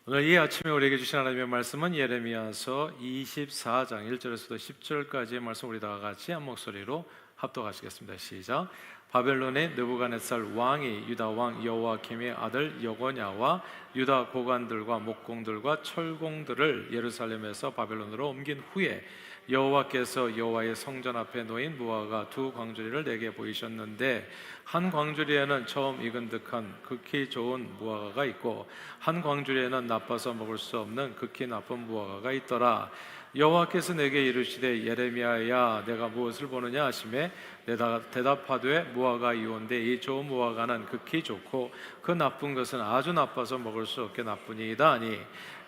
오늘 이 아침에 우리에게 주신 하나님의 말씀은 예레미야서 24장 1절에서도 10절까지의 말씀, 우리 다 같이 한 목소리로 합독하시겠습니다. 시작. 바벨론의 느부갓네살 왕이 유다 왕 여호와김의 아들 여고냐와 유다 고관들과 목공들과 철공들을 예루살렘에서 바벨론으로 옮긴 후에 여호와께서 여호와의 성전 앞에 놓인 무화과 두 광주리를 내게 보이셨는데, 한 광주리에는 처음 익은 듯한 극히 좋은 무화과가 있고 한 광주리에는 나빠서 먹을 수 없는 극히 나쁜 무화과가 있더라. 여호와께서 내게 이르시되 예레미야야, 내가 무엇을 보느냐 하시매 내가 대답하되 무화과 이온데 이 좋은 무화과는 극히 좋고 그 나쁜 것은 아주 나빠서 먹을 수 없게 나쁘니이다 하니,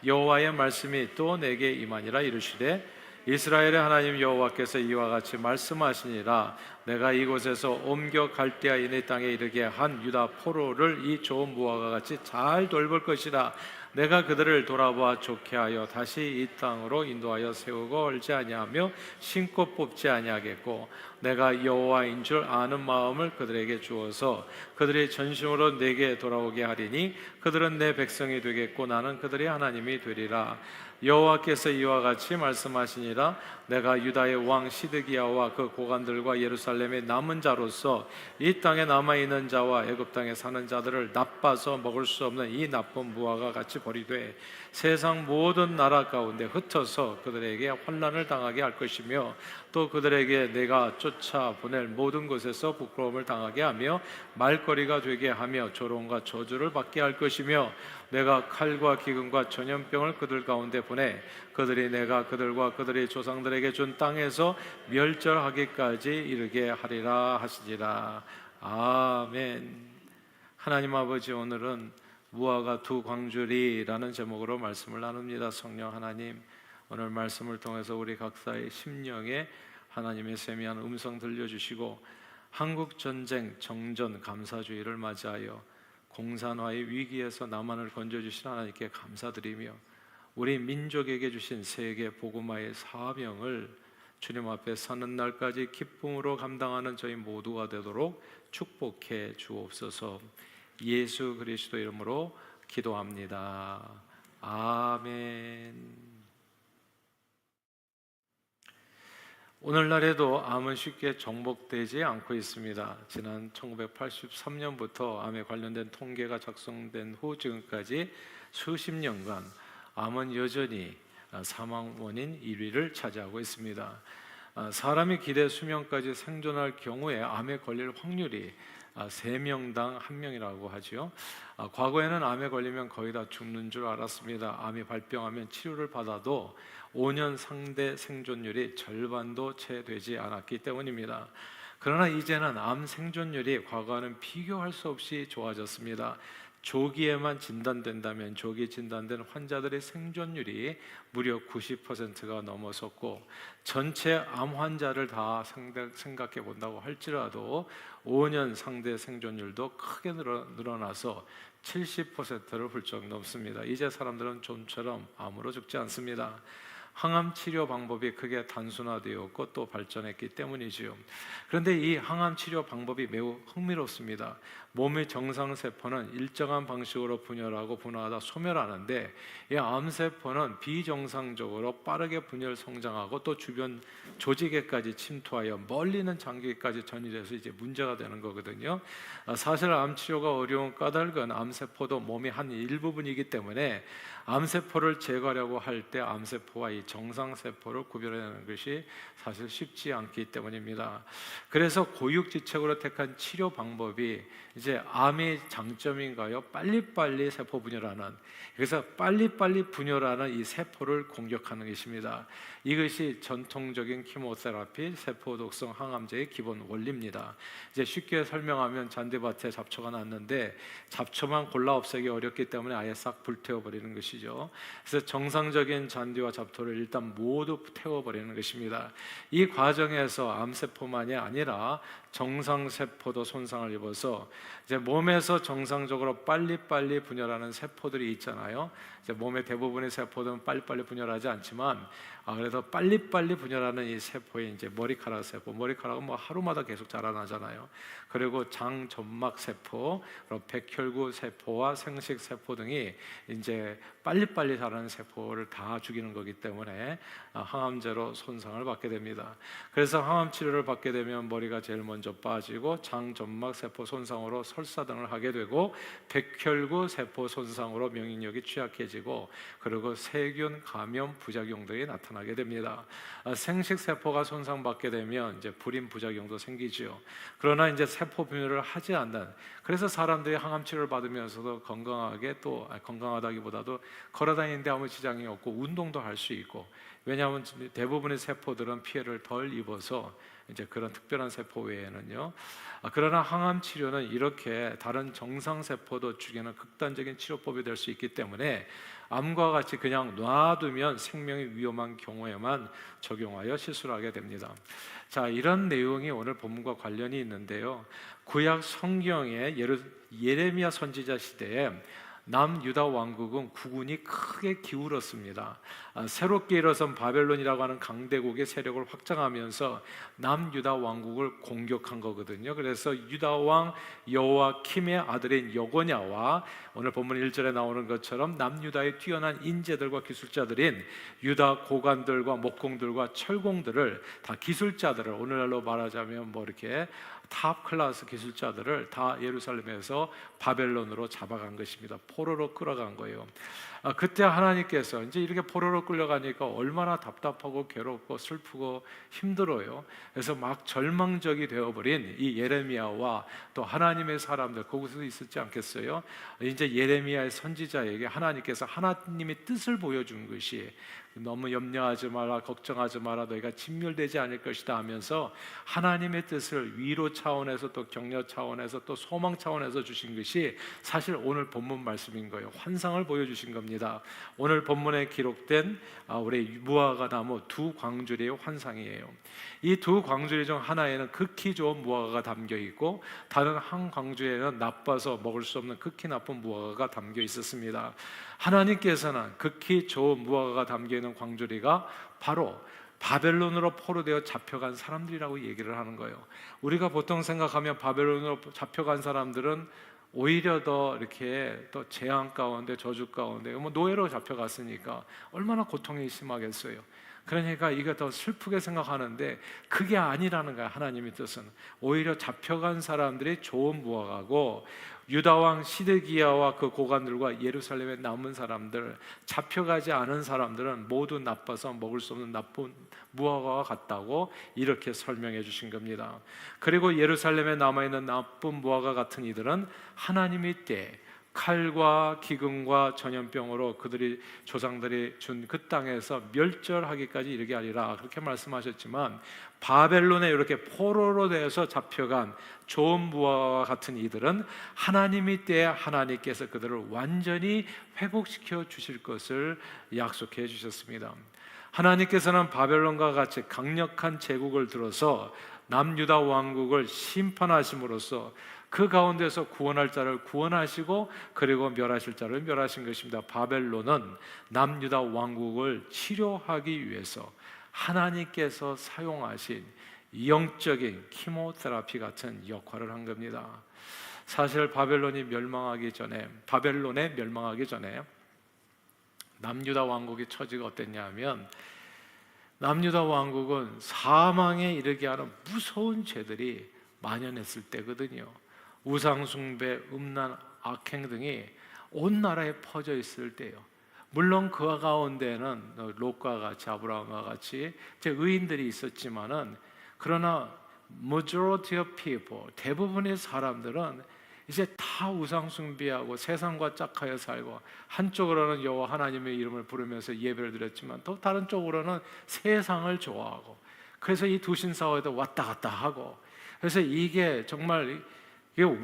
여호와의 말씀이 또 내게 임하니라. 이르시되 이스라엘의 하나님 여호와께서 이와 같이 말씀하시니라. 내가 이곳에서 옮겨 갈대아인의 땅에 이르게 한 유다 포로를 이 좋은 무화과 같이 잘 돌볼 것이라. 내가 그들을 돌아보아 좋게 하여 다시 이 땅으로 인도하여 세우고 얼지 아니하며 심고 뽑지 아니하겠고, 내가 여호와인 줄 아는 마음을 그들에게 주어서 그들이 전심으로 내게 돌아오게 하리니 그들은 내 백성이 되겠고 나는 그들의 하나님이 되리라. 여호와께서 이와 같이 말씀하시니라. 내가 유다의 왕 시드기야와 그 고관들과 예루살렘의 남은 자로서 이 땅에 남아있는 자와 애굽 땅에 사는 자들을 나빠서 먹을 수 없는 이 나쁜 무화과 같이 버리되 세상 모든 나라 가운데 흩어서 그들에게 환난을 당하게 할 것이며, 또 그들에게 내가 쫓아 보낼 모든 곳에서 부끄러움을 당하게 하며 말거리가 되게 하며 조롱과 저주를 받게 할 것이며, 내가 칼과 기근과 전염병을 그들 가운데 보내 그들이 내가 그들과 그들의 조상들에게 준 땅에서 멸절하기까지 이르게 하리라 하시니라. 아멘. 하나님 아버지, 오늘은 무화과 두 광주리라는 제목으로 말씀을 나눕니다. 성령 하나님, 오늘 말씀을 통해서 우리 각자의 심령에 하나님의 세미한 음성 들려주시고, 한국 전쟁 정전 감사주의를 맞이하여 공산화의 위기에서 남한을 건져주신 하나님께 감사드리며, 우리 민족에게 주신 세계 복음화의 사명을 주님 앞에 서는 날까지 기쁨으로 감당하는 저희 모두가 되도록 축복해 주옵소서. 예수 그리스도 이름으로 기도합니다. 아멘. 오늘날에도 암은 쉽게 정복되지 않고 있습니다. 지난 1983년부터 암에 관련된 통계가 작성된 후 지금까지 수십 년간 암은 여전히 사망 원인 1위를 차지하고 있습니다. 사람이 기대 수명까지 생존할 경우에 암에 걸릴 확률이 3명당 1명이라고 하죠. 과거에는 암에 걸리면 거의 다 죽는 줄 알았습니다. 암이 발병하면 치료를 받아도 5년 상대 생존율이 절반도 채 되지 않았기 때문입니다. 그러나 이제는 암 생존율이 과거와는 비교할 수 없이 좋아졌습니다. 조기에만 진단된다면 조기 진단된 환자들의 생존율이 무려 90%가 넘어섰고, 전체 암 환자를 다 생각해 본다고 할지라도 5년 상대 생존율도 크게 늘어나서 70%를 훌쩍 넘습니다. 이제 사람들은 좀처럼 암으로 죽지 않습니다. 항암 치료 방법이 크게 단순화되었고 또 발전했기 때문이지요. 그런데 이 항암 치료 방법이 매우 흥미롭습니다. 몸의 정상 세포는 일정한 방식으로 분열하고 분화하다 소멸하는데, 이 암세포는 비정상적으로 빠르게 분열 성장하고 또 주변 조직에까지 침투하여 멀리는 장기까지 전이돼서 이제 문제가 되는 거거든요. 사실 암 치료가 어려운 까닭은 암세포도 몸의 한 일부분이기 때문에 암세포를 제거하려고 할 때 암세포와 이 정상세포를 구별해내는 것이 사실 쉽지 않기 때문입니다. 그래서 고육지책으로 택한 치료 방법이 이제 암의 장점인가요? 빨리빨리 세포 분열하는, 그래서 빨리빨리 분열하는 이 세포를 공격하는 것입니다. 이것이 전통적인 키모테라피, 세포 독성 항암제의 기본 원리입니다. 이제 쉽게 설명하면 잔디밭에 잡초가 났는데 잡초만 골라 없애기 어렵기 때문에 아예 싹 불태워버리는 것이죠. 그래서 정상적인 잔디와 잡초를 일단 모두 태워버리는 것입니다. 이 과정에서 암세포만이 아니라 정상 세포도 손상을 입어서 이제 몸에서 정상적으로 빨리빨리 분열하는 세포들이 있잖아요. 이제 몸의 대부분의 세포들은 빨리빨리 분열하지 않지만 그래도 빨리빨리 분열하는 이 세포에 이제 머리카락 세포, 머리카락은 뭐 하루마다 계속 자라나잖아요. 그리고 장 점막 세포, 그리고 백혈구 세포와 생식 세포 등이 이제 빨리빨리 자라는 세포를 다 죽이는 거기 때문에 항암제로 손상을 받게 됩니다. 그래서 항암 치료를 받게 되면 머리가 제일 먼저 빠지고 장 점막 세포 손상으로 설사 등을 하게 되고 백혈구 세포 손상으로免疫力이 취약해지고 그리고 세균 감염 부작용들이 나타나게 됩니다. 생식 세포가 손상받게 되면 이제 불임 부작용도 생기죠. 그러나 이제 세포 분열을 하지 않는, 그래서 사람들이 항암 치료를 받으면서도 건강하게, 또 건강하다기보다도 걸어다니는데 아무 지장이 없고 운동도 할 수 있고, 왜냐하면 대부분의 세포들은 피해를 덜 입어서 이제 그런 특별한 세포 외에는요. 그러나 항암 치료는 이렇게 다른 정상 세포도 죽이는 극단적인 치료법이 될 수 있기 때문에 암과 같이 그냥 놔두면 생명이 위험한 경우에만 적용하여 시술을 하게 됩니다. 자, 이런 내용이 오늘 본문과 관련이 있는데요. 구약 성경의 예레미야 선지자 시대에 남유다 왕국은 국운이 크게 기울었습니다. 새롭게 일어선 바벨론이라고 하는 강대국의 세력을 확장하면서 남유다 왕국을 공격한 거거든요. 그래서 유다 왕 여호와킴의 아들인 여고냐와 오늘 본문 1절에 나오는 것처럼 남유다의 뛰어난 인재들과 기술자들인 유다 고관들과 목공들과 철공들을 다 기술자들을, 오늘날로 말하자면 뭐 이렇게 탑 클래스 기술자들을 다 예루살렘에서 바벨론으로 잡아간 것입니다. 포로로 끌어간 거예요. 그때 하나님께서 이제 이렇게 포로로 끌려가니까 얼마나 답답하고 괴롭고 슬프고 힘들어요. 그래서 막 절망적이 되어버린 이 예레미야와 또 하나님의 사람들, 거기서 있었지 않겠어요? 이제 예레미야의 선지자에게 하나님께서 하나님의 뜻을 보여준 것이, 너무 염려하지 마라, 걱정하지 마라, 너희가 진멸되지 않을 것이다 하면서 하나님의 뜻을 위로 차원에서 또 격려 차원에서 또 소망 차원에서 주신 것이 사실 오늘 본문 말씀인 거예요. 환상을 보여주신 겁니다. 오늘 본문에 기록된 우리 무화과 나무 두 광주리의 환상이에요. 이 두 광주리 중 하나에는 극히 좋은 무화과가 담겨 있고 다른 한 광주리에는 나빠서 먹을 수 없는 극히 나쁜 무화과가 담겨 있었습니다. 하나님께서는 극히 좋은 무화과가 담겨 있는 광주리가 바로 바벨론으로 포로되어 잡혀간 사람들이라고 얘기를 하는 거예요. 우리가 보통 생각하면 바벨론으로 잡혀간 사람들은 오히려 더 이렇게 또 재앙 가운데, 저주 가운데, 뭐 노예로 잡혀갔으니까 얼마나 고통이 심하겠어요. 그러니까 이게 더 슬프게 생각하는데 그게 아니라는 거야. 하나님의 뜻은 오히려 잡혀간 사람들이 좋은 무화과고, 유다왕 시드기야와 그 고관들과 예루살렘에 남은 사람들, 잡혀가지 않은 사람들은 모두 나빠서 먹을 수 없는 나쁜 무화과와 같다고 이렇게 설명해 주신 겁니다. 그리고 예루살렘에 남아있는 나쁜 무화과 같은 이들은 하나님의 때 칼과 기근과 전염병으로 그들이 조상들이 준 그 땅에서 멸절하기까지 이르게 하리라, 그렇게 말씀하셨지만 바벨론에 이렇게 포로로 되어서 잡혀간 좋은 무화과 같은 이들은 하나님의 때에 하나님께서 그들을 완전히 회복시켜 주실 것을 약속해 주셨습니다. 하나님께서는 바벨론과 같이 강력한 제국을 들어서 남유다 왕국을 심판하심으로써 그 가운데서 구원할 자를 구원하시고 그리고 멸하실 자를 멸하신 것입니다. 바벨론은 남유다 왕국을 치료하기 위해서 하나님께서 사용하신 영적인 키모테라피 같은 역할을 한 겁니다. 사실 바벨론에 멸망하기 전에 남유다 왕국의 처지가 어땠냐 하면, 남유다 왕국은 사망에 이르게 하는 무서운 죄들이 만연했을 때거든요. 우상숭배, 음란, 악행 등이 온 나라에 퍼져 있을 때요. 물론 그 가운데는 롯과 같이, 아브라함과 같이 의인들이 있었지만은, 그러나 majority of people, 대부분의 사람들은 이제 다 우상숭배하고 세상과 짝하여 살고, 한쪽으로는 여호와 하나님의 이름을 부르면서 예배를 드렸지만 또 다른 쪽으로는 세상을 좋아하고, 그래서 이 두 신사에도 왔다 갔다 하고, 그래서 이게 정말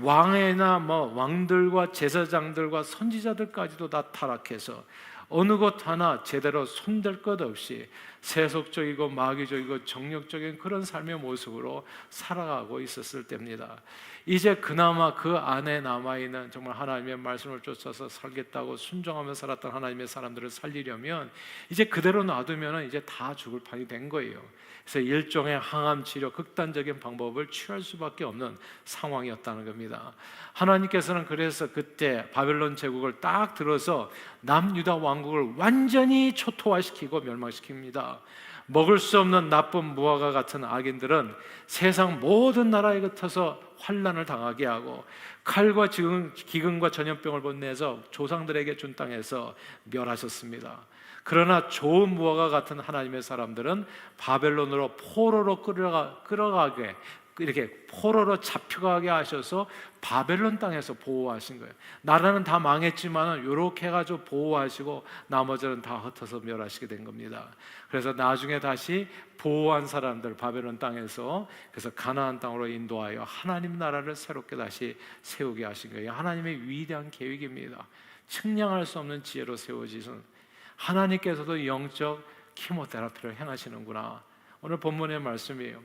왕이나 왕들과 제사장들과 선지자들까지도 다 타락해서 어느 것 하나 제대로 손댈 것 없이 세속적이고 마귀적이고 정욕적인 그런 삶의 모습으로 살아가고 있었을 때입니다. 이제 그나마 그 안에 남아있는 정말 하나님의 말씀을 쫓아서 살겠다고 순종하며 살았던 하나님의 사람들을 살리려면 이제 그대로 놔두면 이제 다 죽을 판이 된 거예요. 그래서 일종의 항암 치료, 극단적인 방법을 취할 수밖에 없는 상황이었다는 겁니다. 하나님께서는 그래서 그때 바벨론 제국을 딱 들어서 남유다 왕국을 완전히 초토화시키고 멸망시킵니다. 먹을 수 없는 나쁜 무화과 같은 악인들은 세상 모든 나라에 흩어서 환난을 당하게 하고 칼과 기근과 전염병을 보내서 조상들에게 준 땅에서 멸하셨습니다. 그러나 좋은 무화과 같은 하나님의 사람들은 바벨론으로 포로로 끌어가게 이렇게 포로로 잡혀가게 하셔서 바벨론 땅에서 보호하신 거예요. 나라는 다 망했지만 이렇게 해가지고 보호하시고 나머지는 다 흩어서 멸하시게 된 겁니다. 그래서 나중에 다시 보호한 사람들 바벨론 땅에서 그래서 가나안 땅으로 인도하여 하나님 나라를 새롭게 다시 세우게 하신 거예요. 하나님의 위대한 계획입니다. 측량할 수 없는 지혜로 세워지신 하나님께서도 영적 키모테라피를 행하시는구나. 오늘 본문의 말씀이에요.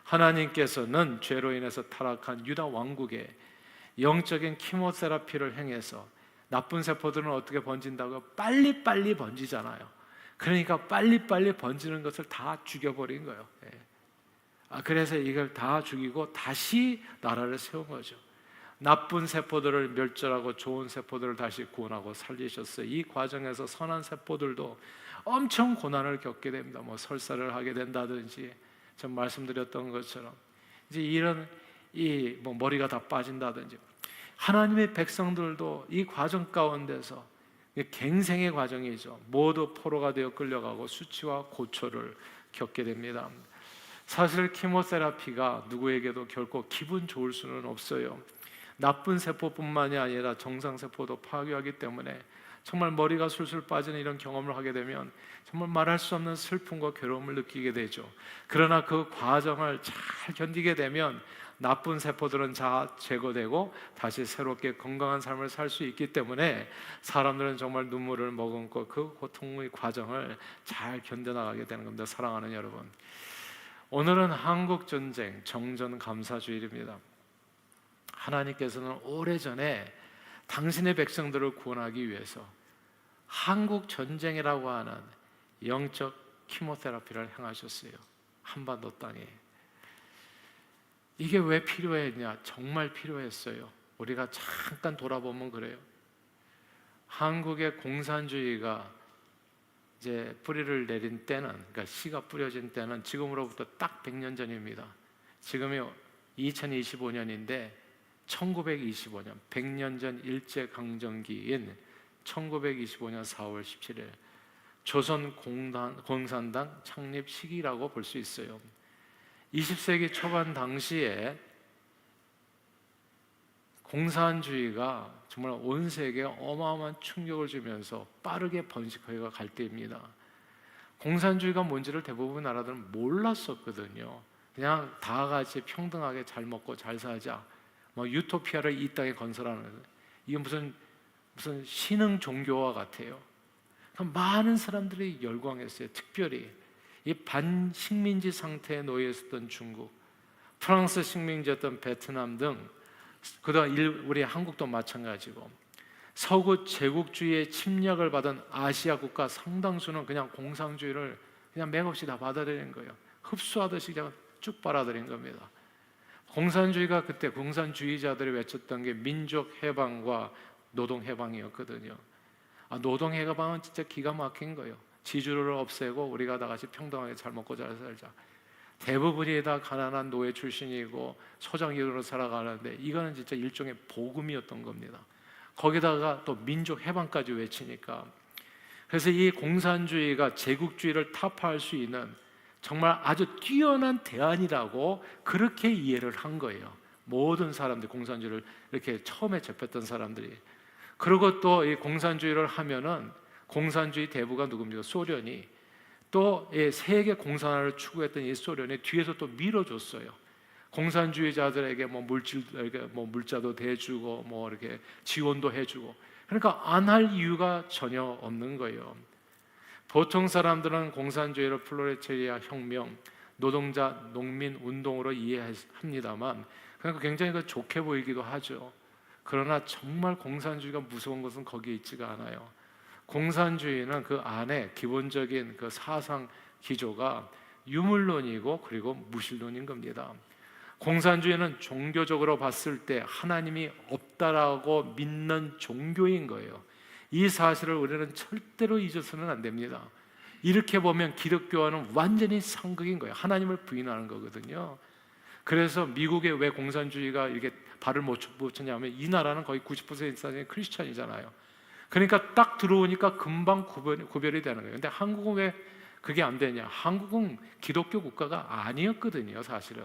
하나님께서는 죄로 인해서 타락한 유다 왕국에 영적인 키모테라피를 행해서 나쁜 세포들은 어떻게 번진다고요? 빨리빨리 번지잖아요. 그러니까 빨리빨리 번지는 것을 다 죽여버린 거예요. 그래서 이걸 다 죽이고 다시 나라를 세운 거죠. 나쁜 세포들을 멸절하고 좋은 세포들을 다시 구원하고 살리셨어요. 이 과정에서 선한 세포들도 엄청 고난을 겪게 됩니다. 뭐 설사를 하게 된다든지 전 말씀드렸던 것처럼 이제 이런 뭐 머리가 다 빠진다든지 하나님의 백성들도 이 과정 가운데서 갱생의 과정이죠. 모두 포로가 되어 끌려가고 수치와 고초를 겪게 됩니다. 사실 키모테라피가 누구에게도 결코 기분 좋을 수는 없어요. 나쁜 세포뿐만이 아니라 정상세포도 파괴하기 때문에 정말 머리가 술술 빠지는 이런 경험을 하게 되면 정말 말할 수 없는 슬픔과 괴로움을 느끼게 되죠. 그러나 그 과정을 잘 견디게 되면 나쁜 세포들은 다 제거되고 다시 새롭게 건강한 삶을 살 수 있기 때문에 사람들은 정말 눈물을 머금고 그 고통의 과정을 잘 견뎌나가게 되는 겁니다. 사랑하는 여러분, 오늘은 한국전쟁 정전감사주일입니다. 하나님께서는 오래전에 당신의 백성들을 구원하기 위해서 한국전쟁이라고 하는 영적 키모테라피를 행하셨어요. 한반도 땅에. 이게 왜 필요했냐? 정말 필요했어요. 우리가 잠깐 돌아보면 그래요. 한국의 공산주의가 이제 뿌리를 내린 때는, 그러니까 씨가 뿌려진 때는 지금으로부터 딱 100년 전입니다. 지금이 2025년인데 1925년 100년 전 일제강점기인 1925년 4월 17일 조선공산당 창립 시기라고 볼 수 있어요. 20세기 초반 당시에 공산주의가 정말 온 세계에 어마어마한 충격을 주면서 빠르게 번식하여 갈 때입니다. 공산주의가 뭔지를 대부분 나라들은 몰랐었거든요. 그냥 다 같이 평등하게 잘 먹고 잘 살자, 뭐 유토피아를 이 땅에 건설하는, 이게 무슨 신흥 종교와 같아요. 많은 사람들이 열광했어요. 특별히 이 반식민지 상태에 놓여 있었던 중국, 프랑스 식민지였던 베트남 등, 그다음 우리 한국도 마찬가지고 서구 제국주의의 침략을 받은 아시아 국가 상당수는 그냥 공산주의를 그냥 맥없이 다 받아들인 거예요. 흡수하듯이 그냥 쭉 빨아들인 겁니다. 공산주의가 그때 공산주의자들이 외쳤던 게 민족 해방과 노동 해방이었거든요. 노동 해방은 진짜 기가 막힌 거예요. 지주를 없애고 우리가 다 같이 평등하게 잘 먹고 잘 살자. 대부분이 다 가난한 노예 출신이고 소장이로 살아가는데 이거는 진짜 일종의 복음이었던 겁니다. 거기다가 또 민족 해방까지 외치니까, 그래서 이 공산주의가 제국주의를 타파할 수 있는 정말 아주 뛰어난 대안이라고 그렇게 이해를 한 거예요. 모든 사람들, 공산주의를 이렇게 처음에 접했던 사람들이. 그리고 또 이 공산주의를 하면은 공산주의 대부가 누굽니까? 소련이. 또 세계 공산화를 추구했던 이 소련이 뒤에서 또 밀어줬어요. 공산주의자들에게 뭐 물자도 대주고 뭐 이렇게 지원도 해주고. 그러니까 안 할 이유가 전혀 없는 거예요. 보통 사람들은 공산주의를 플로레타리아 혁명, 노동자 농민 운동으로 이해합니다만 그러니까 굉장히 좋게 보이기도 하죠. 그러나 정말 공산주의가 무서운 것은 거기에 있지가 않아요. 공산주의는 그 안에 기본적인 그 사상 기조가 유물론이고 그리고 무신론인 겁니다. 공산주의는 종교적으로 봤을 때 하나님이 없다라고 믿는 종교인 거예요. 이 사실을 우리는 절대로 잊어서는 안 됩니다. 이렇게 보면 기독교와는 완전히 상극인 거예요. 하나님을 부인하는 거거든요. 그래서 미국에 왜 공산주의가 이렇게 발을 못 쳤냐면 이 나라는 거의 90% 이상이 크리스찬이잖아요. 그러니까 딱 들어오니까 금방 구별이 되는 거예요. 근데 한국은 왜 그게 안 되냐? 한국은 기독교 국가가 아니었거든요, 사실은.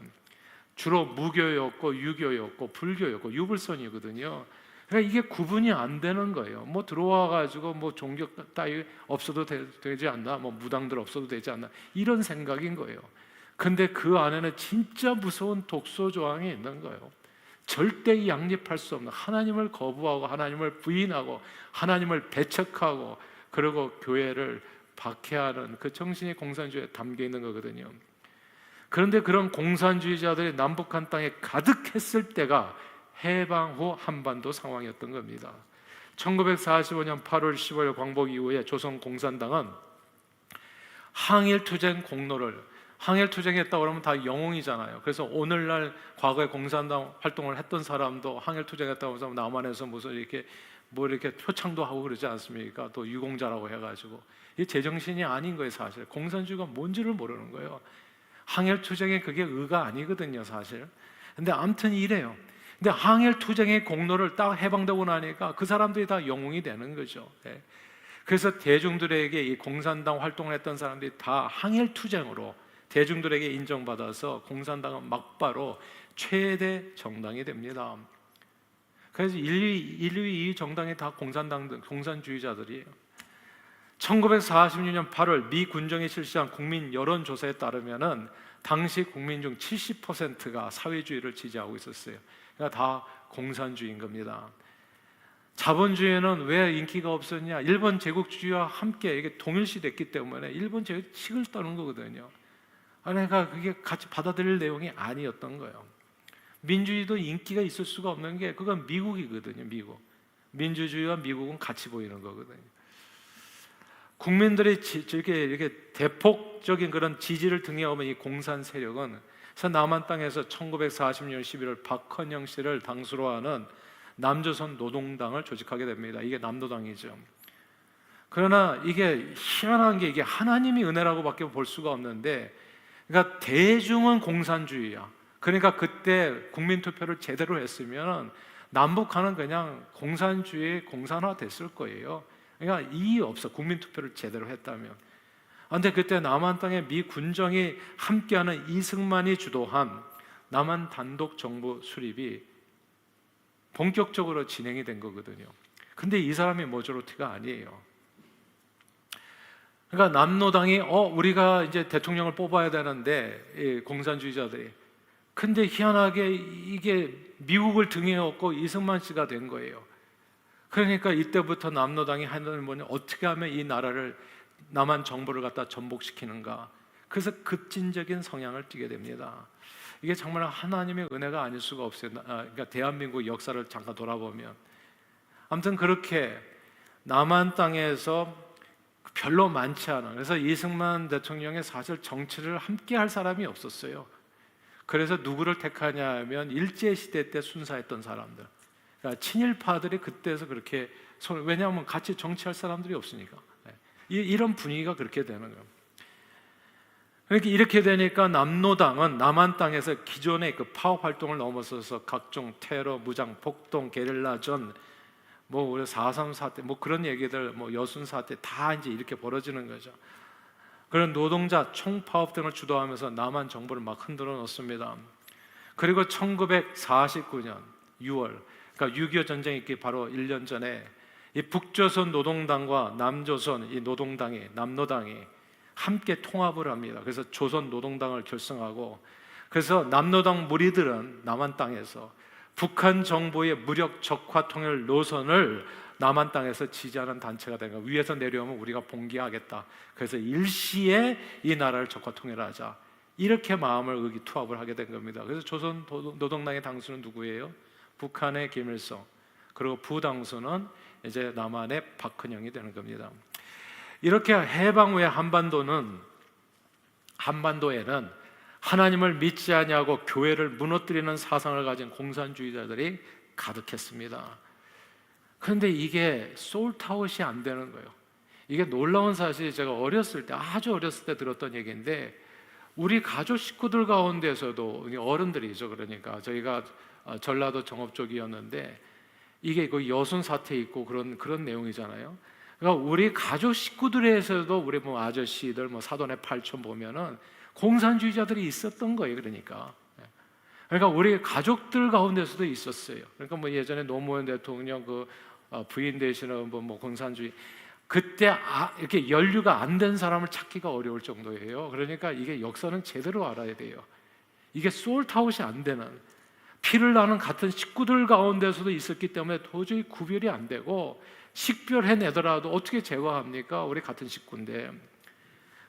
주로 무교였고 유교였고 불교였고 유불선이거든요. 그러니까 이게 구분이 안 되는 거예요. 뭐 들어와 가지고 뭐 종교 따위 없어도 되지 않나, 뭐 무당들 없어도 되지 않나, 이런 생각인 거예요. 근데 그 안에는 진짜 무서운 독소 조항이 있는 거예요. 절대 양립할 수 없는, 하나님을 거부하고 하나님을 부인하고 하나님을 배척하고 그리고 교회를 박해하는 그 정신이 공산주의에 담겨 있는 거거든요. 그런데 그런 공산주의자들이 남북한 땅에 가득했을 때가 해방 후 한반도 상황이었던 겁니다. 1945년 8월 15일 광복 이후에 조선 공산당은 항일투쟁 공로를, 항일투쟁했다고 그러면 다 영웅이잖아요. 그래서 오늘날 과거에 공산당 활동을 했던 사람도 항일투쟁했다고 해서 남한에서 무슨 이렇게 뭐 이렇게 표창도 하고 그러지 않습니까? 또 유공자라고 해가지고. 이 제정신이 아닌 거예요, 사실. 공산주의가 뭔지를 모르는 거예요. 항일투쟁에 그게 의가 아니거든요, 사실. 근데 아무튼 이래요. 근데 항일투쟁의 공로를 딱 해방되고 나니까 그 사람들이 다 영웅이 되는 거죠. 네. 그래서 대중들에게 이 공산당 활동을 했던 사람들이 다 항일투쟁으로 대중들에게 인정받아서 공산당은 막바로 최대 정당이 됩니다. 그래서 1위, 2위 정당이 다 공산주의자들이에요. 1946년 8월 미 군정이 실시한 국민 여론조사에 따르면은 당시 국민 중 70%가 사회주의를 지지하고 있었어요. 그러니까 다 공산주의인 겁니다. 자본주의는 왜 인기가 없었냐? 일본 제국주의와 함께 이게 동일시됐기 때문에 일본 제국식을 떠는 거거든요. 그러니까 그게 같이 받아들일 내용이 아니었던 거예요. 민주주의도 인기가 있을 수가 없는 게 그건 미국이거든요. 미국. 민주주의와 미국은 같이 보이는 거거든요. 국민들이 이렇게 대폭적인 그런 지지를 등에 업은 이 공산 세력은 그래서 남한 땅에서 1940년 11월 박헌영 씨를 당수로 하는 남조선 노동당을 조직하게 됩니다. 이게 남노당이죠. 그러나 이게 희한한 게 이게 하나님이 은혜라고밖에 볼 수가 없는데, 그러니까 대중은 공산주의야. 그러니까 그때 국민투표를 제대로 했으면 남북한은 그냥 공산주의 공산화 됐을 거예요. 그러니까 이의 없어, 국민투표를 제대로 했다면. 그런데 그때 남한 땅에 미 군정이 함께하는 이승만이 주도한 남한 단독 정부 수립이 본격적으로 진행이 된 거거든요. 근데 이 사람이 모조로티가 아니에요. 그러니까 남노당이 우리가 이제 대통령을 뽑아야 되는데, 공산주의자들이. 근데 희한하게 이게 미국을 등에 업고 이승만 씨가 된 거예요. 그러니까 이때부터 남노당이 하는 뭐냐, 어떻게 하면 이 나라를, 남한 정부를 갖다 전복시키는가. 그래서 급진적인 성향을 띠게 됩니다. 이게 정말 하나님의 은혜가 아닐 수가 없어요. 그러니까 대한민국 역사를 잠깐 돌아보면. 아무튼 그렇게 남한 땅에서 별로 많지 않아. 그래서 이승만 대통령이 사실 정치를 함께 할 사람이 없었어요. 그래서 누구를 택하냐 하면 일제시대 때 순사했던 사람들, 그러니까 친일파들이 그때에서 그렇게, 왜냐하면 같이 정치할 사람들이 없으니까. 이런 분위기가 그렇게 되는 거예요. 그러니까 이렇게 되니까 남노당은 남한 땅에서 기존의 그 파업 활동을 넘어서서 각종 테러, 무장 폭동, 게릴라전, 뭐 우리 4.3 사태, 뭐 그런 얘기들, 뭐 여순 사태 다 이제 이렇게 벌어지는 거죠. 그런 노동자 총파업 등을 주도하면서 남한 정부를 막 흔들어 놓습니다. 그리고 1949년 6월, 그러니까 6.25 전쟁이 있기 바로 1년 전에 이 북조선 노동당과 남조선 이 노동당이, 남노당이 함께 통합을 합니다. 그래서 조선 노동당을 결성하고, 그래서 남노당 무리들은 남한 땅에서 북한 정부의 무력 적화 통일 노선을 남한 땅에서 지지하는 단체가 된 거예요. 위에서 내려오면 우리가 봉기하겠다. 그래서 일시에 이 나라를 적화 통일하자. 이렇게 마음을 의기투합을 하게 된 겁니다. 그래서 조선 노동당의 당수는 누구예요? 북한의 김일성, 그리고 부당수는 이제 남한의 박헌영이 되는 겁니다. 이렇게 해방 후에 한반도에는 하나님을 믿지 아니하고 교회를 무너뜨리는 사상을 가진 공산주의자들이 가득했습니다. 그런데 이게 솔트아웃이 안 되는 거예요. 이게 놀라운 사실이, 제가 아주 어렸을 때 들었던 얘기인데, 우리 가족 식구들 가운데서도, 어른들이죠. 그러니까 저희가 전라도 정읍 쪽이었는데 이게 그 여순 사태 있고 그런 내용이잖아요. 그러니까 우리 가족 식구들에서도 우리 뭐 아저씨들, 뭐 사돈의 팔촌 보면은 공산주의자들이 있었던 거예요. 그러니까 우리 가족들 가운데서도 있었어요. 그러니까 뭐 예전에 노무현 대통령 그 부인 되시는 뭐 공산주의, 그때 이렇게 연류가 안 된 사람을 찾기가 어려울 정도예요. 그러니까 이게 역사는 제대로 알아야 돼요. 이게 솔트아웃이 안 되는, 피를 나는 같은 식구들 가운데서도 있었기 때문에 도저히 구별이 안 되고, 식별해내더라도 어떻게 제거합니까? 우리 같은 식구인데.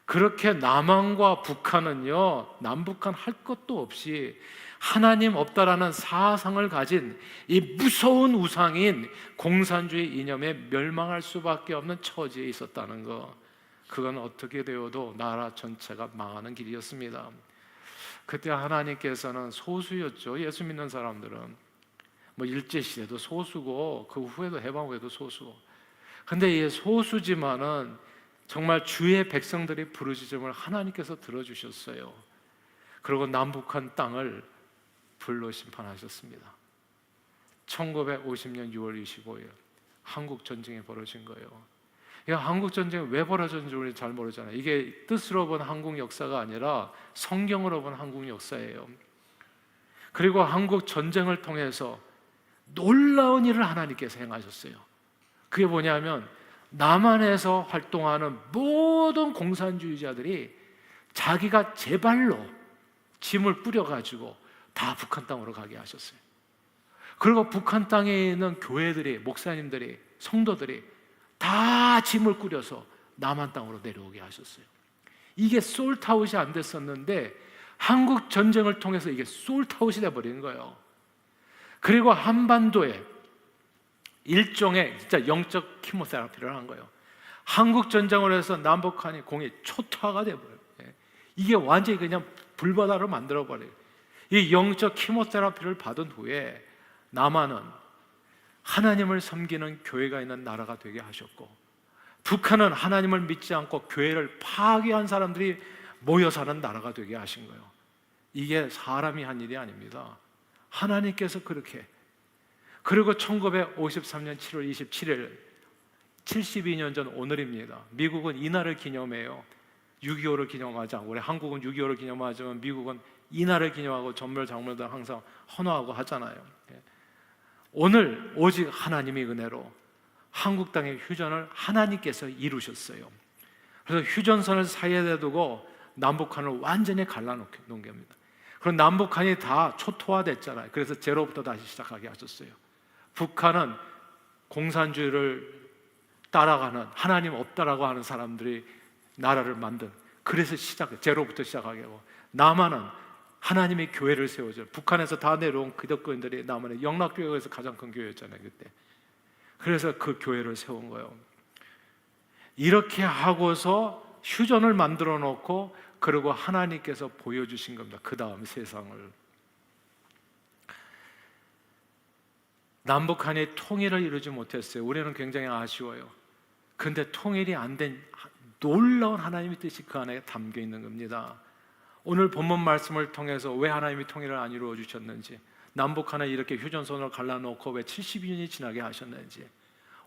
그렇게 남한과 북한은요, 남북한 할 것도 없이 하나님 없다라는 사상을 가진 이 무서운 우상인 공산주의 이념에 멸망할 수밖에 없는 처지에 있었다는 거, 그건 어떻게 되어도 나라 전체가 망하는 길이었습니다. 그때 하나님께서는 소수였죠. 예수 믿는 사람들은 뭐 일제시대도 소수고 그 후에도 해방 후에도 소수고, 근데 이 소수지만은 정말 주의 백성들의 부르짖음을 하나님께서 들어주셨어요. 그리고 남북한 땅을 불로 심판하셨습니다. 1950년 6월 25일 한국 전쟁이 벌어진 거예요. 이 한국 전쟁이 왜 벌어졌는지 우리 잘 모르잖아요. 이게 뜻으로 본 한국 역사가 아니라 성경으로 본 한국 역사예요. 그리고 한국 전쟁을 통해서 놀라운 일을 하나님께서 행하셨어요. 그게 뭐냐면, 남한에서 활동하는 모든 공산주의자들이 자기가 제 발로 짐을 뿌려가지고 다 북한 땅으로 가게 하셨어요. 그리고 북한 땅에 있는 교회들이, 목사님들이, 성도들이 다 짐을 꾸려서 남한 땅으로 내려오게 하셨어요. 이게 솔트아웃이 안 됐었는데 한국 전쟁을 통해서 이게 솔트아웃이 돼버린 거예요. 그리고 한반도에 일종의 진짜 영적 키모테라피를 한 거예요. 한국 전쟁으로 해서 남북한이 공이 초토화가 돼버려요. 이게 완전히 그냥 불바다로 만들어버려요. 이 영적 키모테라피를 받은 후에 남한은 하나님을 섬기는 교회가 있는 나라가 되게 하셨고, 북한은 하나님을 믿지 않고 교회를 파괴한 사람들이 모여 사는 나라가 되게 하신 거예요. 이게 사람이 한 일이 아닙니다. 하나님께서 그렇게. 그리고 1953년 7월 27일 72년 전 오늘입니다. 미국은 이날을 기념해요. 6.25를 기념하지 않고, 우리 한국은 6.25를 기념하지만 미국은 이날을 기념하고 전멸 장면들 항상 헌화하고 하잖아요. 오늘 오직 하나님의 은혜로 한국 땅의 휴전을 하나님께서 이루셨어요. 그래서 휴전선을 사이에 두고 남북한을 완전히 갈라놓은 겁니다. 그럼 남북한이 다 초토화됐잖아요. 그래서 제로부터 다시 시작하게 하셨어요. 북한은 공산주의를 따라가는, 하나님 없다라고 하는 사람들이 나라를 만든, 그래서 제로부터 시작하게 하고, 남한은 하나님의 교회를 세워줘요. 북한에서 다 내려온 기독교인들이 남한의 영락교회에서 가장 큰 교회였잖아요, 그때. 그래서 그 교회를 세운 거예요. 이렇게 하고서 휴전을 만들어 놓고, 그리고 하나님께서 보여주신 겁니다. 그 다음 세상을. 남북한이 통일을 이루지 못했어요. 우리는 굉장히 아쉬워요. 근데 통일이 안 된 놀라운 하나님의 뜻이 그 안에 담겨 있는 겁니다. 오늘 본문 말씀을 통해서 왜 하나님이 통일을 안 이루어 주셨는지, 남북한을 이렇게 휴전선을 갈라놓고 왜 72년이 지나게 하셨는지,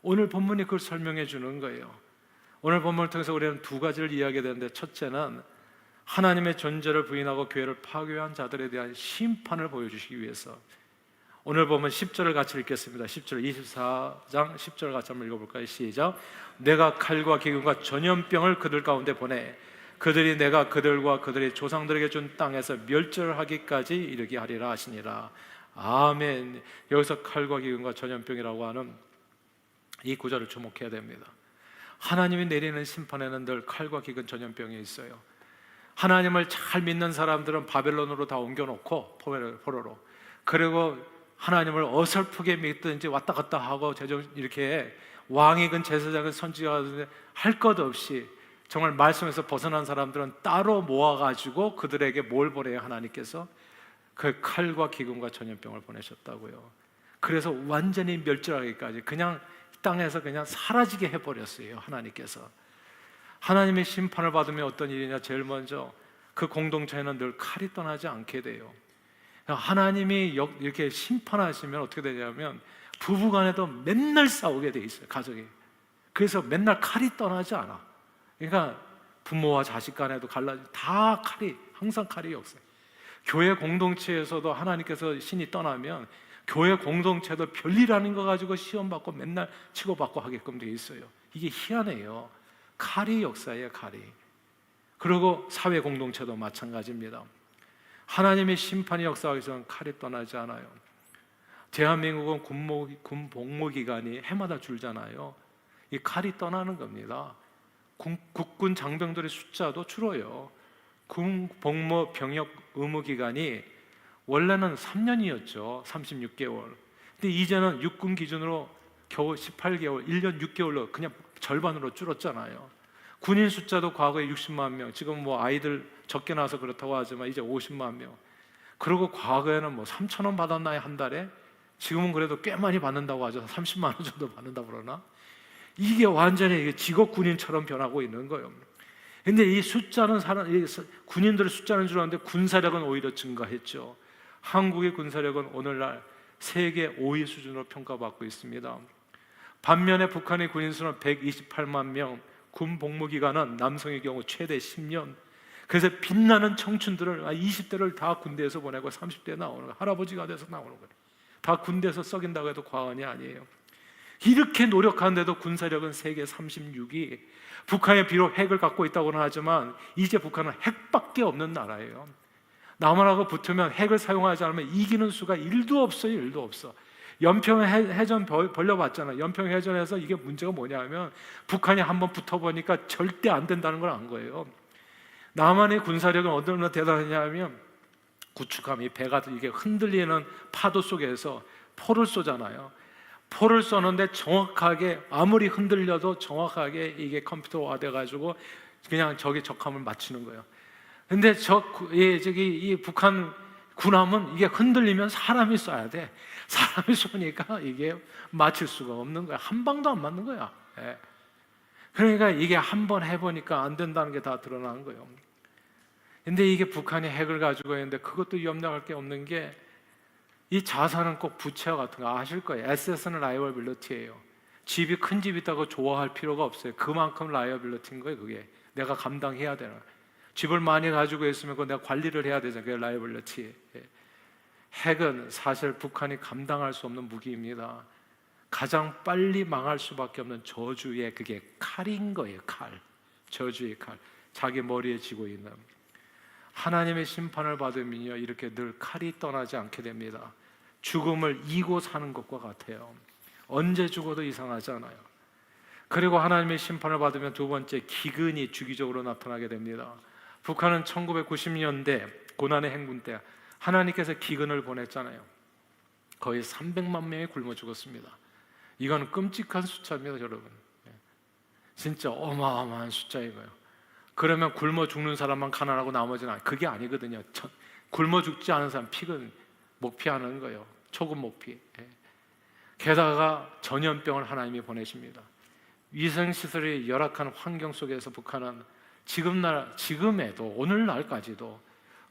오늘 본문이 그걸 설명해 주는 거예요. 오늘 본문을 통해서 우리는 두 가지를 이야기해야 되는데, 첫째는 하나님의 존재를 부인하고 교회를 파괴한 자들에 대한 심판을 보여주시기 위해서. 오늘 보면 10절을 같이 읽겠습니다. 10절, 24장 10절 같이 한번 읽어볼까요? 시작. 내가 칼과 기근과 전염병을 그들 가운데 보내 그들이 내가 그들과 그들의 조상들에게 준 땅에서 멸절하기까지 이르게 하리라 하시니라. 아멘. 여기서 칼과 기근과 전염병이라고 하는 이 구절을 주목해야 됩니다. 하나님이 내리는 심판에는 늘 칼과 기근 전염병이 있어요. 하나님을 잘 믿는 사람들은 바벨론으로 다 옮겨놓고 포로로, 그리고 하나님을 어설프게 믿든지 왔다 갔다 하고 이렇게 왕이건 제사장이건 선지자든 할 것 없이 정말 말씀에서 벗어난 사람들은 따로 모아가지고 그들에게 뭘 보내요? 하나님께서 그 칼과 기근과 전염병을 보내셨다고요. 그래서 완전히 멸절하기까지 그냥 땅에서 그냥 사라지게 해버렸어요. 하나님께서. 하나님의 심판을 받으면 어떤 일이냐? 제일 먼저 그 공동체에는 늘 칼이 떠나지 않게 돼요. 하나님이 이렇게 심판하시면 어떻게 되냐면 부부간에도 맨날 싸우게 돼 있어요. 가족이. 그래서 맨날 칼이 떠나지 않아. 그러니까 부모와 자식 간에도 다 칼이, 항상 칼이 역사해요. 교회 공동체에서도 하나님께서 신이 떠나면 교회 공동체도 별일 아닌 거 가지고 시험받고 맨날 치고받고 하게끔 돼 있어요. 이게 희한해요. 칼이 역사예요, 칼이. 그리고 사회 공동체도 마찬가지입니다. 하나님의 심판이 역사하기 전 칼이 떠나지 않아요. 대한민국은 군 복무 기간이 해마다 줄잖아요. 이 칼이 떠나는 겁니다. 국군 장병들의 숫자도 줄어요. 군 복무 병역 의무 기간이 원래는 3년이었죠. 36개월. 근데 이제는 육군 기준으로 겨우 18개월, 1년 6개월로 그냥 절반으로 줄었잖아요. 군인 숫자도 과거에 60만 명, 지금 뭐 아이들 적게 나와서 그렇다고 하지만 이제 50만 명. 그리고 과거에는 뭐 3천 원 받았나요? 한 달에? 지금은 그래도 꽤 많이 받는다고 하죠. 30만 원 정도 받는다고 그러나? 이게 완전히 직업 군인처럼 변하고 있는 거예요. 근데 이 숫자는 군인들의 숫자는 줄었는데 군사력은 오히려 증가했죠. 한국의 군사력은 오늘날 세계 5위 수준으로 평가받고 있습니다. 반면에 북한의 군인 수는 128만 명, 군 복무 기간은 남성의 경우 최대 10년. 그래서 빛나는 청춘들을 20대를 다 군대에서 보내고 30대에 나오는 거예요. 할아버지가 돼서 나오는 거예요. 다 군대에서 썩인다고 해도 과언이 아니에요. 이렇게 노력하는데도 군사력은 세계 36위. 북한이 비록 핵을 갖고 있다고는 하지만 이제 북한은 핵밖에 없는 나라예요. 남한하고 붙으면 핵을 사용하지 않으면 이기는 수가 1도 없어요. 1도 없어. 연평해전 벌려봤잖아요. 연평해전에서 이게 문제가 뭐냐면 북한이 한번 붙어보니까 절대 안 된다는 걸 안 거예요. 남한의 군사력은 얼마나 대단하냐면 구축함이 배가 이게 흔들리는 파도 속에서 포를 쏘잖아요. 포를 쏘는데 정확하게 아무리 흔들려도 정확하게 이게 컴퓨터화 돼가지고 그냥 적의 적함을 맞추는 거예요. 근데 이 북한 군함은 이게 흔들리면 사람이 쏴야 돼. 사람이 쏘니까 이게 맞출 수가 없는 거야. 한 방도 안 맞는 거야. 예. 그러니까 이게 한번 해보니까 안 된다는 게 다 드러나는 거예요. 근데 이게 북한이 핵을 가지고 있는데 그것도 염려할 게 없는 게 이 자산은 꼭 부채와 같은 거 아실 거예요. 에셋은 라이어빌리티예요. 집이 큰 집 있다고 좋아할 필요가 없어요. 그만큼 라이어빌리티인 거예요. 그게 내가 감당해야 되는. 집을 많이 가지고 있으면 그거 내가 관리를 해야 되잖아요. 그게 라이어빌리티. 핵은 사실 북한이 감당할 수 없는 무기입니다. 가장 빨리 망할 수밖에 없는 저주의 그게 칼인 거예요. 칼. 저주의 칼. 자기 머리에 쥐고 있는. 하나님의 심판을 받으면요 이렇게 늘 칼이 떠나지 않게 됩니다. 죽음을 이고 사는 것과 같아요. 언제 죽어도 이상하지 않아요. 그리고 하나님의 심판을 받으면 두 번째 기근이 주기적으로 나타나게 됩니다. 북한은 1990년대 고난의 행군 때 하나님께서 기근을 보냈잖아요. 거의 300만 명이 굶어 죽었습니다. 이건 끔찍한 숫자입니다, 여러분. 진짜 어마어마한 숫자이고요. 그러면 굶어 죽는 사람만 가난하고 나머지는 그게 아니거든요. 굶어 죽지 않은 사람 피는 목피하는 거예요. 초급 목피. 게다가 전염병을 하나님이 보내십니다. 위생시설이 열악한 환경 속에서 북한은 지금에도 오늘날까지도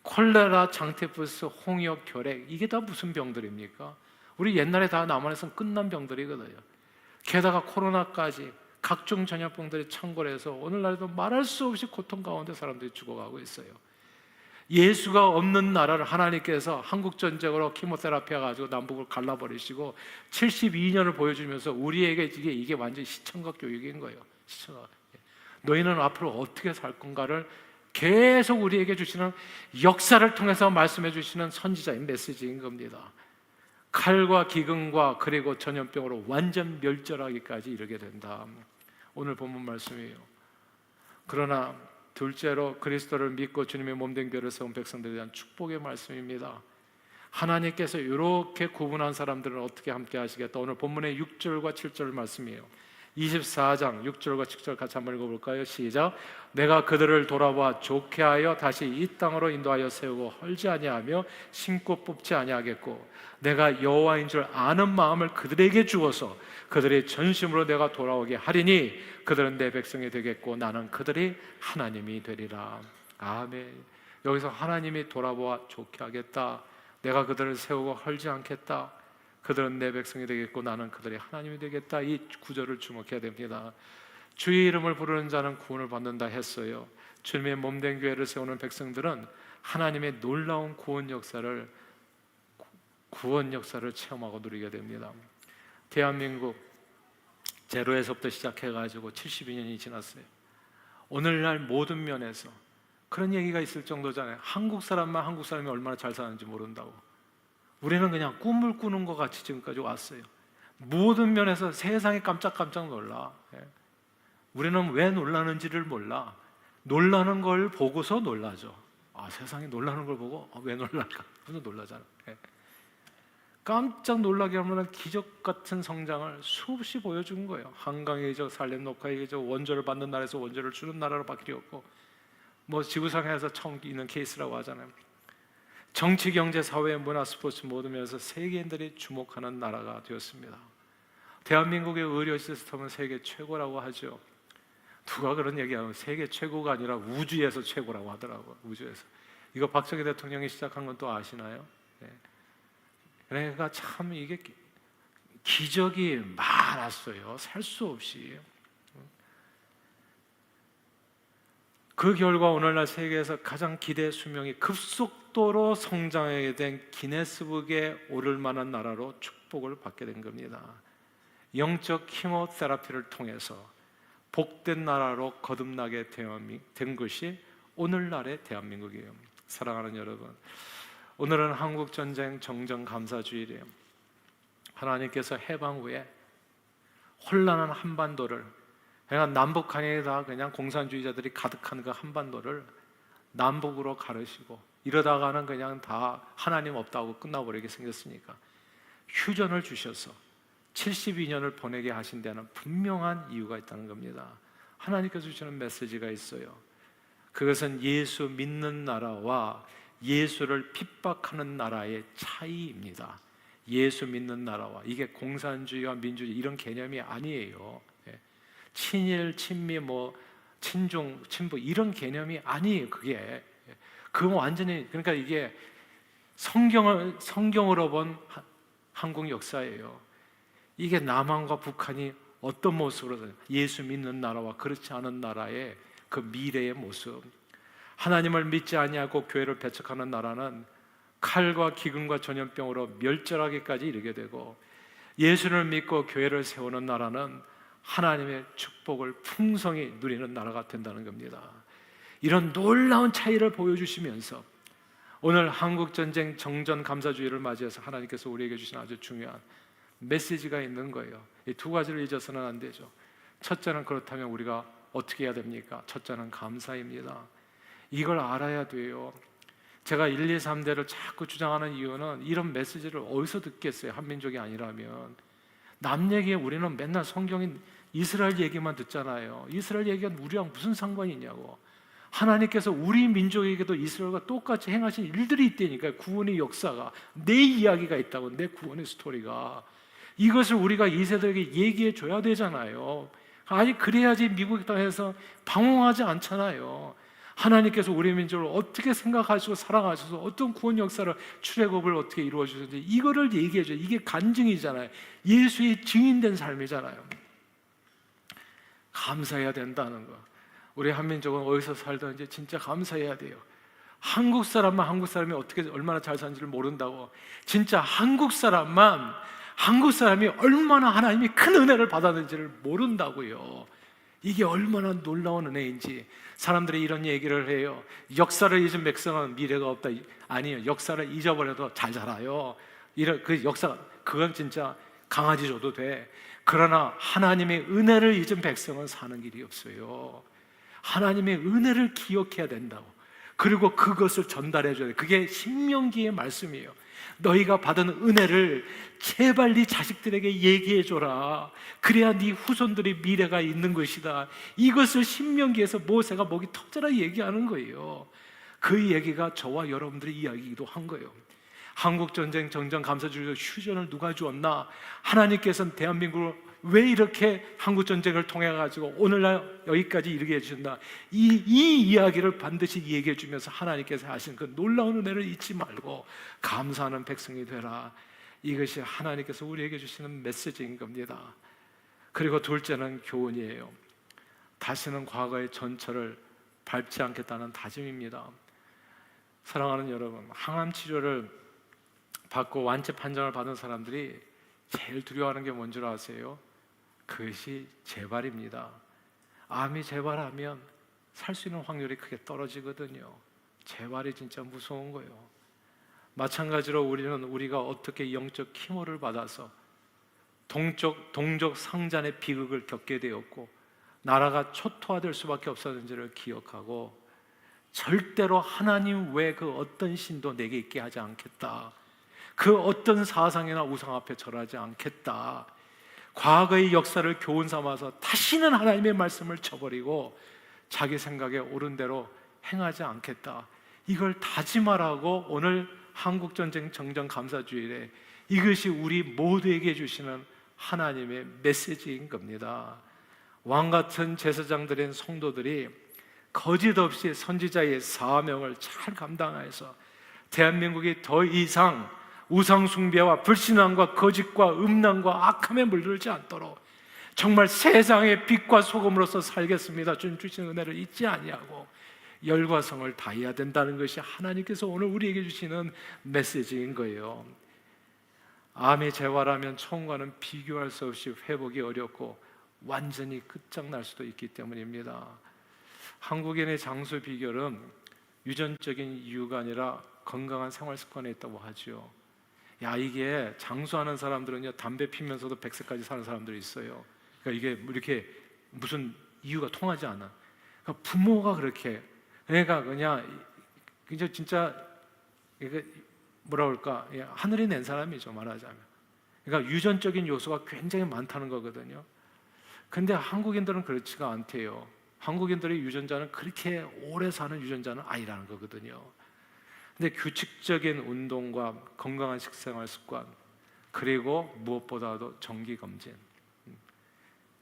콜레라, 장테푸스, 홍역, 결핵 이게 다 무슨 병들입니까? 우리 옛날에 다 남한에서는 끝난 병들이거든요. 게다가 코로나까지 각종 전염병들이 창궐해서 오늘날도 말할 수 없이 고통 가운데 사람들이 죽어가고 있어요. 예수가 없는 나라를 하나님께서 한국전쟁으로 키모테라피아 가지고 남북을 갈라버리시고 72년을 보여주면서 우리에게 이게 완전히 시청각 교육인 거예요. 시청각. 너희는 앞으로 어떻게 살 건가를 계속 우리에게 주시는 역사를 통해서 말씀해 주시는 선지자인 메시지인 겁니다. 칼과 기근과 그리고 전염병으로 완전 멸절하기까지 이르게 된다. 오늘 본문 말씀이에요. 그러나 둘째로 그리스도를 믿고 주님의 몸된 교회를 세운 백성들에 대한 축복의 말씀입니다. 하나님께서 이렇게 구분한 사람들은 어떻게 함께 하시겠다. 오늘 본문의 6절과 7절 말씀이에요. 24장 6절과 7절 같이 한번 읽어볼까요? 시작. 내가 그들을 돌아보아 좋게 하여 다시 이 땅으로 인도하여 세우고 헐지 아니하며 심고 뽑지 아니하겠고 내가 여호와인 줄 아는 마음을 그들에게 주어서 그들의 전심으로 내가 돌아오게 하리니 그들은 내 백성이 되겠고 나는 그들이 하나님이 되리라. 아멘. 여기서 하나님이 돌아보아 좋게 하겠다. 내가 그들을 세우고 헐지 않겠다. 그들은 내 백성이 되겠고 나는 그들의 하나님이 되겠다. 이 구절을 주목해야 됩니다. 주의 이름을 부르는 자는 구원을 받는다 했어요. 주님의 몸된 교회를 세우는 백성들은 하나님의 놀라운 구원 역사를 체험하고 누리게 됩니다. 대한민국 제로에서부터 시작해가지고 72년이 지났어요. 오늘날 모든 면에서 그런 얘기가 있을 정도잖아요. 한국 사람이 얼마나 잘 사는지 모른다고. 우리는 그냥 꿈을 꾸는 것 같이 지금까지 왔어요. 모든 면에서 세상이 깜짝깜짝 놀라. 우리는 왜 놀라는지를 몰라. 놀라는 걸 보고서 놀라죠. 세상이 놀라는 걸 보고 왜 놀랄까? 그래서 놀라잖아. 깜짝 놀라게 하면 기적 같은 성장을 수없이 보여준 거예요. 한강의 기적, 살렘 녹화의 기적, 원조를 받는 나라에서 원조를 주는 나라로 바뀌었고, 지구상에서 처음 있는 케이스라고 하잖아요. 정치, 경제, 사회, 문화, 스포츠 모든 면에서 세계인들이 주목하는 나라가 되었습니다. 대한민국의 의료 시스템은 세계 최고라고 하죠. 누가 그런 얘기하면 세계 최고가 아니라 우주에서 최고라고 하더라고요. 우주에서. 이거 박정희 대통령이 시작한 건 또 아시나요? 네. 그러니까 참 이게 기적이 많았어요. 살 수 없이. 그 결과 오늘날 세계에서 가장 기대 수명이 급속도로 성장하게 된 기네스북에 오를 만한 나라로 축복을 받게 된 겁니다. 영적 키모테라피를 통해서 복된 나라로 거듭나게 된 것이 오늘날의 대한민국이에요. 사랑하는 여러분, 오늘은 한국전쟁 정전감사주일이에요. 하나님께서 해방 후에 혼란한 한반도를, 그냥 남북한이 다 그냥 공산주의자들이 가득한 그 한반도를 남북으로 가르시고, 이러다가는 그냥 다 하나님 없다고 끝나버리게 생겼으니까 휴전을 주셔서 72년을 보내게 하신 데는 분명한 이유가 있다는 겁니다. 하나님께서 주시는 메시지가 있어요. 그것은 예수 믿는 나라와 예수를 핍박하는 나라의 차이입니다. 예수 믿는 나라와, 이게 공산주의와 민주주의 이런 개념이 아니에요. 친일, 친미, 친중, 친북 이런 개념이 아니에요. 그건 완전히, 그러니까 이게 성경으로 본 한국 역사예요. 이게 남한과 북한이 어떤 모습으로 예수 믿는 나라와 그렇지 않은 나라의 그 미래의 모습. 하나님을 믿지 아니하고 교회를 배척하는 나라는 칼과 기근과 전염병으로 멸절하기까지 이르게 되고, 예수를 믿고 교회를 세우는 나라는 하나님의 축복을 풍성히 누리는 나라가 된다는 겁니다. 이런 놀라운 차이를 보여주시면서 오늘 한국전쟁 정전감사주의를 맞이해서 하나님께서 우리에게 주신 아주 중요한 메시지가 있는 거예요. 이 두 가지를 잊어서는 안 되죠. 첫째는, 그렇다면 우리가 어떻게 해야 됩니까? 첫째는 감사입니다. 이걸 알아야 돼요. 제가 1, 2, 3대를 자꾸 주장하는 이유는 이런 메시지를 어디서 듣겠어요? 한민족이 아니라면. 남 얘기에 우리는 맨날 성경인 이스라엘 얘기만 듣잖아요. 이스라엘 얘기가 우리랑 무슨 상관이 있냐고. 하나님께서 우리 민족에게도 이스라엘과 똑같이 행하신 일들이 있다니까요. 구원의 역사가, 내 이야기가 있다고, 내 구원의 스토리가. 이것을 우리가 이 세대에게 얘기해 줘야 되잖아요. 아니, 그래야지 미국 땅에서 방황하지 않잖아요. 하나님께서 우리 민족을 어떻게 생각하시고 사랑하셔서 어떤 구원 역사를, 출애굽을 어떻게 이루어 주셨는지 이거를 얘기해 줘요. 이게 간증이잖아요. 예수의 증인된 삶이잖아요. 감사해야 된다는 거. 우리 한민족은 어디서 살든지 진짜 감사해야 돼요. 한국 사람이 어떻게 얼마나 잘 사는지를 모른다고. 진짜 한국 사람이 얼마나 하나님이 큰 은혜를 받았는지를 모른다고요. 이게 얼마나 놀라운 은혜인지. 사람들이 이런 얘기를 해요. 역사를 잊은 백성은 미래가 없다. 아니에요. 역사를 잊어버려도 잘 살아요. 이런 그 역사, 그건 진짜 강아지 줘도 돼. 그러나 하나님의 은혜를 잊은 백성은 사는 길이 없어요. 하나님의 은혜를 기억해야 된다고. 그리고 그것을 전달해 줘야 돼. 그게 신명기의 말씀이에요. 너희가 받은 은혜를 제발 네 자식들에게 얘기해 줘라. 그래야 네 후손들이 미래가 있는 것이다. 이것을 신명기에서 모세가 목이 터져라 얘기하는 거예요. 그 얘기가 저와 여러분들의 이야기이기도 한 거예요. 한국전쟁 정전감사주의로 휴전을 누가 주었나? 하나님께서는 대한민국을 왜 이렇게 한국전쟁을 통해 가지고 오늘날 여기까지 이르게 해주신다. 이 이야기를 반드시 얘기해 주면서 하나님께서 하신 그 놀라운 은혜를 잊지 말고 감사하는 백성이 되라. 이것이 하나님께서 우리에게 주시는 메시지인 겁니다. 그리고 둘째는 교훈이에요. 다시는 과거의 전철을 밟지 않겠다는 다짐입니다. 사랑하는 여러분, 항암 치료를 받고 완치 판정을 받은 사람들이 제일 두려워하는 게 뭔 줄 아세요? 그것이 재발입니다. 암이 재발하면 살 수 있는 확률이 크게 떨어지거든요. 재발이 진짜 무서운 거예요. 마찬가지로 우리가 어떻게 영적 킴호를 받아서 동족 상잔의 비극을 겪게 되었고 나라가 초토화될 수밖에 없었는지를 기억하고 절대로 하나님 외 그 어떤 신도 내게 있게 하지 않겠다. 그 어떤 사상이나 우상 앞에 절하지 않겠다. 과거의 역사를 교훈 삼아서 다시는 하나님의 말씀을 저버리고 자기 생각에 옳은 대로 행하지 않겠다. 이걸 다짐하라고 오늘 한국전쟁 정전감사주일에 이것이 우리 모두에게 주시는 하나님의 메시지인 겁니다. 왕같은 제사장들인 성도들이 거짓 없이 선지자의 사명을 잘 감당해서 대한민국이 더 이상 우상숭배와 불신앙과 거짓과 음란과 악함에 물들지 않도록 정말 세상의 빛과 소금으로서 살겠습니다. 주님 주시는 은혜를 잊지 아니하고 열과 성을 다해야 된다는 것이 하나님께서 오늘 우리에게 주시는 메시지인 거예요. 암이 재발하면 처음과는 비교할 수 없이 회복이 어렵고 완전히 끝장날 수도 있기 때문입니다. 한국인의 장수 비결은 유전적인 이유가 아니라 건강한 생활 습관에 있다고 하죠. 이게 장수하는 사람들은요, 담배 피면서도 100세까지 사는 사람들이 있어요. 그러니까 이게 이렇게 무슨 이유가 통하지 않아. 그러니까 부모가 그렇게, 그러니까 그냥 진짜 이게 뭐라 그럴까, 하늘이 낸 사람이죠, 말하자면. 그러니까 유전적인 요소가 굉장히 많다는 거거든요. 근데 한국인들은 그렇지가 않대요. 한국인들의 유전자는 그렇게 오래 사는 유전자는 아니라는 거거든요. 근데 규칙적인 운동과 건강한 식생활 습관, 그리고 무엇보다도 정기검진.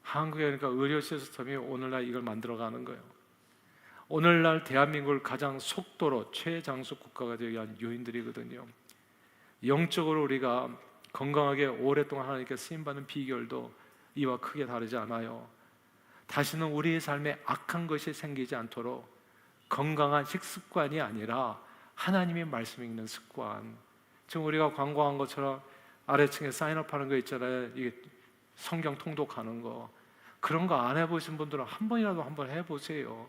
한국에 그러니까 의료 시스템이 오늘날 이걸 만들어가는 거예요. 오늘날 대한민국을 가장 속도로 최장수 국가가 되기 위한 요인들이거든요. 영적으로 우리가 건강하게 오랫동안 하나님께 쓰임받는 비결도 이와 크게 다르지 않아요. 다시는 우리의 삶에 악한 것이 생기지 않도록 건강한 식습관이 아니라 하나님의 말씀 읽는 습관. 지금 우리가 광고한 것처럼 아래층에 사인업하는 거 있잖아요. 이게 성경 통독하는 거. 그런 거 안 해보신 분들은 한 번이라도 한번 해보세요.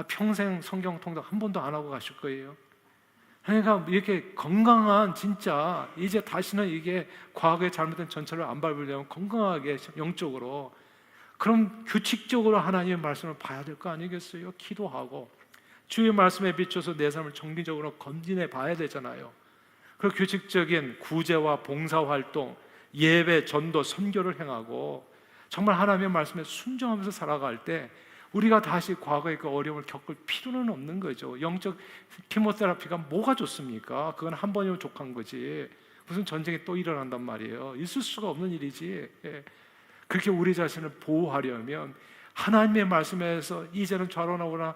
평생 성경 통독 한 번도 안 하고 가실 거예요. 그러니까 이렇게 건강한, 진짜 이제 다시는 이게 과거에 잘못된 전철을 안 밟으려면 건강하게 영적으로, 그럼 규칙적으로 하나님의 말씀을 봐야 될 거 아니겠어요? 기도하고 주의 말씀에 비춰서 내 삶을 정기적으로 검진해 봐야 되잖아요. 그리고 규칙적인 구제와 봉사활동, 예배, 전도, 선교를 행하고 정말 하나님의 말씀에 순종하면서 살아갈 때 우리가 다시 과거의 그 어려움을 겪을 필요는 없는 거죠. 영적 키모테라피가 뭐가 좋습니까? 그건 한 번이면 족한 거지. 무슨 전쟁이 또 일어난단 말이에요. 있을 수가 없는 일이지. 그렇게 우리 자신을 보호하려면 하나님의 말씀에서 이제는 좌로나 우로나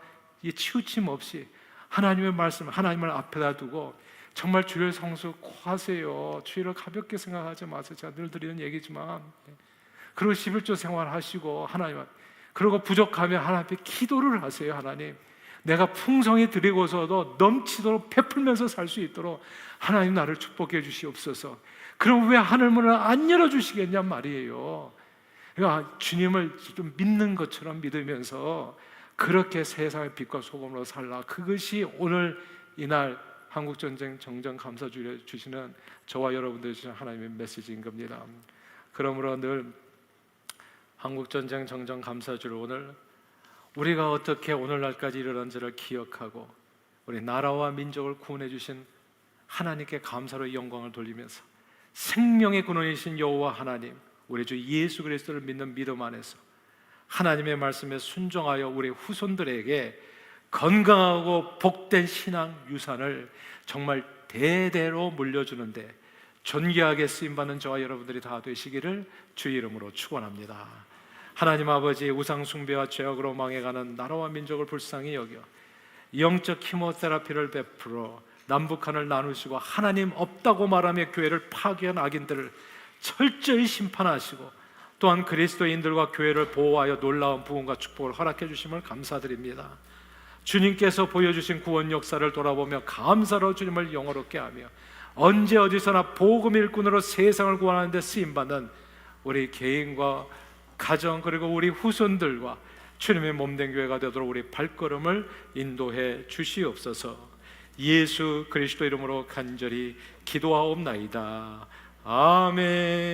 치우침 없이 하나님의 말씀, 하나님을 앞에다 두고 정말 주일 성수 하세요. 주일을 가볍게 생각하지 마세요. 제가 늘 드리는 얘기지만, 그리고 11조 생활하시고 하나님, 그리고 부족하면 하나님 앞에 기도를 하세요. 하나님, 내가 풍성히 드리고서도 넘치도록 베풀면서 살 수 있도록 하나님 나를 축복해 주시옵소서. 그럼 왜 하늘문을 안 열어주시겠냐 말이에요. 그러니까 주님을 좀 믿는 것처럼 믿으면서 그렇게 세상의 빛과 소금으로 살라. 그것이 오늘 이날 한국전쟁 정전 감사 주시는 저와 여러분들 주시는 하나님의 메시지인 겁니다. 그러므로 늘 한국전쟁 정전 감사주를 오늘 우리가 어떻게 오늘날까지 이르는지를 기억하고 우리 나라와 민족을 구원해 주신 하나님께 감사로 영광을 돌리면서 생명의 근원이신 여호와 하나님, 우리 주 예수 그리스도를 믿는 믿음 안에서 하나님의 말씀에 순종하여 우리 후손들에게 건강하고 복된 신앙 유산을 정말 대대로 물려주는데 존귀하게 쓰임받는 저와 여러분들이 다 되시기를 주의 이름으로 축원합니다. 하나님 아버지, 우상 숭배와 죄악으로 망해가는 나라와 민족을 불쌍히 여겨 영적 키모테라피를 베풀어 남북한을 나누시고 하나님 없다고 말하며 교회를 파괴한 악인들을 철저히 심판하시고 또한 그리스도인들과 교회를 보호하여 놀라운 부흥과 축복을 허락해 주심을 감사드립니다. 주님께서 보여주신 구원 역사를 돌아보며 감사로 주님을 영화롭게 하며 언제 어디서나 복음 일꾼으로 세상을 구원하는 데 쓰임받는 우리 개인과 가정 그리고 우리 후손들과 주님의 몸된 교회가 되도록 우리 발걸음을 인도해 주시옵소서. 예수 그리스도 이름으로 간절히 기도하옵나이다. 아멘.